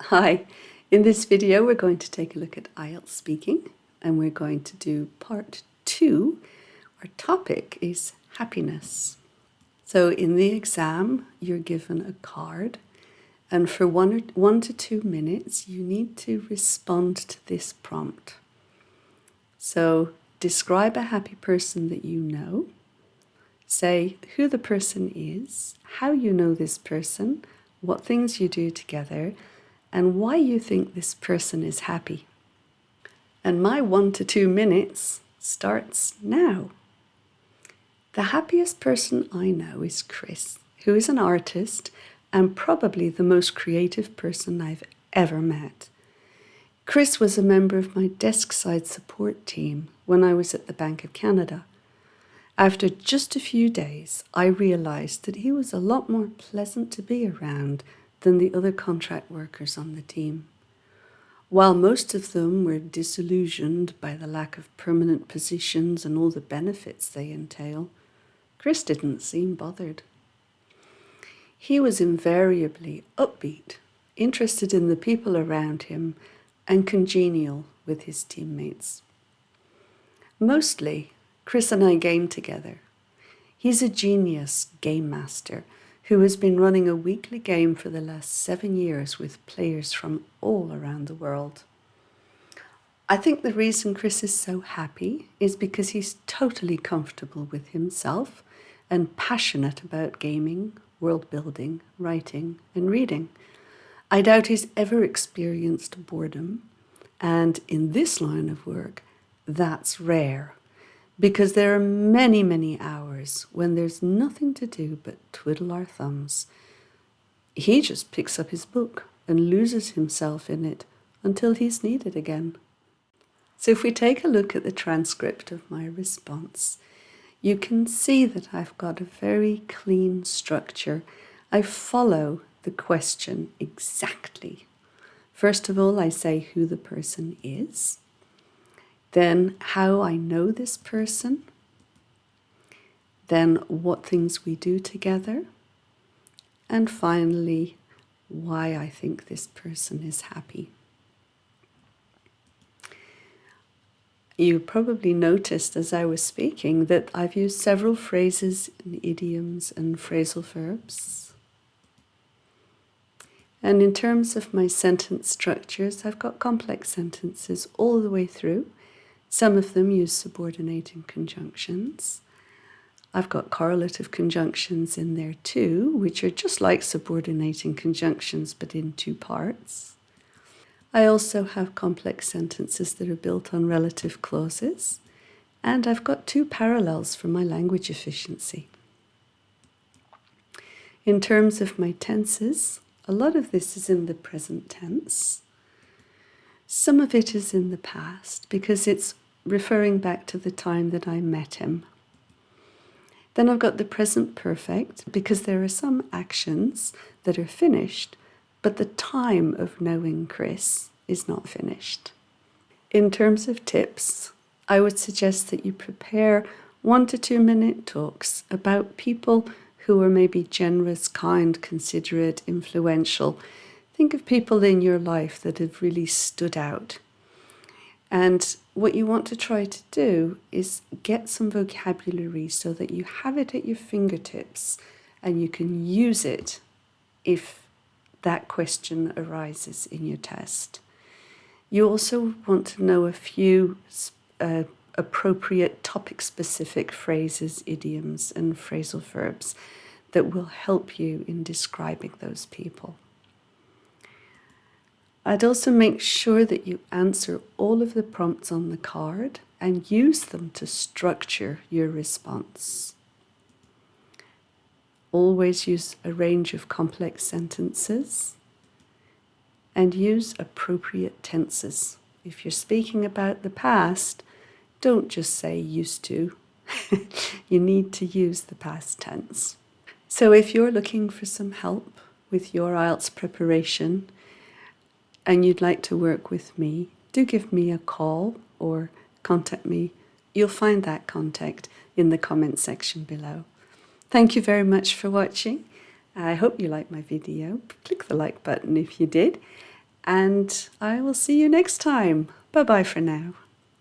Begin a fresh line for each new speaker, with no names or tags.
Hi, in this video we're going to take a look at IELTS speaking and we're going to do part 2. Our topic is happiness. So in the exam you're given a card and for 1 to 2 minutes you need to respond to this prompt. So describe a happy person that you know, say who the person is, how you know this person, what things you do together, and why you think this person is happy. And my 1 to 2 minutes starts now. The happiest person I know is Chris, who is an artist and probably the most creative person I've ever met. Chris was a member of my desk-side support team when I was at the Bank of Canada. After just a few days, I realized that he was a lot more pleasant to be around than the other contract workers on the team. While most of them were disillusioned by the lack of permanent positions and all the benefits they entail, Chris didn't seem bothered. He was invariably upbeat, interested in the people around him, and congenial with his teammates. Mostly, Chris and I gamed together. He's a genius game master who has been running a weekly game for the last 7 years with players from all around the world. I think the reason Chris is so happy is because he's totally comfortable with himself and passionate about gaming, world building, writing, and reading. I doubt he's ever experienced boredom, and in this line of work, that's rare. Because there are many, many hours when there's nothing to do but twiddle our thumbs. He just picks up his book and loses himself in it until he's needed again. So if we take a look at the transcript of my response, you can see that I've got a very clean structure. I follow the question exactly. First of all, I say who the person is. Then how I know this person, then what things we do together, and finally, why I think this person is happy. You probably noticed as I was speaking that I've used several phrases and idioms and phrasal verbs. And in terms of my sentence structures, I've got complex sentences all the way through. Some of them use subordinating conjunctions. I've got correlative conjunctions in there too, which are just like subordinating conjunctions but in 2 parts. I also have complex sentences that are built on relative clauses, and I've got 2 parallels for my language efficiency. In terms of my tenses, a lot of this is in the present tense. Some of it is in the past because it's referring back to the time that I met him. Then I've got the present perfect because there are some actions that are finished, but the time of knowing Chris is not finished. In terms of tips, I would suggest that you prepare 1 to 2 minute talks about people who are maybe generous, kind, considerate, influential. Think of people in your life that have really stood out. And what you want to try to do is get some vocabulary so that you have it at your fingertips and you can use it if that question arises in your test. You also want to know a few appropriate topic-specific phrases, idioms, and phrasal verbs that will help you in describing those people. I'd also make sure that you answer all of the prompts on the card and use them to structure your response. Always use a range of complex sentences and use appropriate tenses. If you're speaking about the past, don't just say used to. You need to use the past tense. So if you're looking for some help with your IELTS preparation, and you'd like to work with me, do give me a call or contact me. You'll find that contact in the comment section below. Thank you very much for watching. I hope you liked my video. Click the like button if you did. and I will see you next time. Bye bye for now.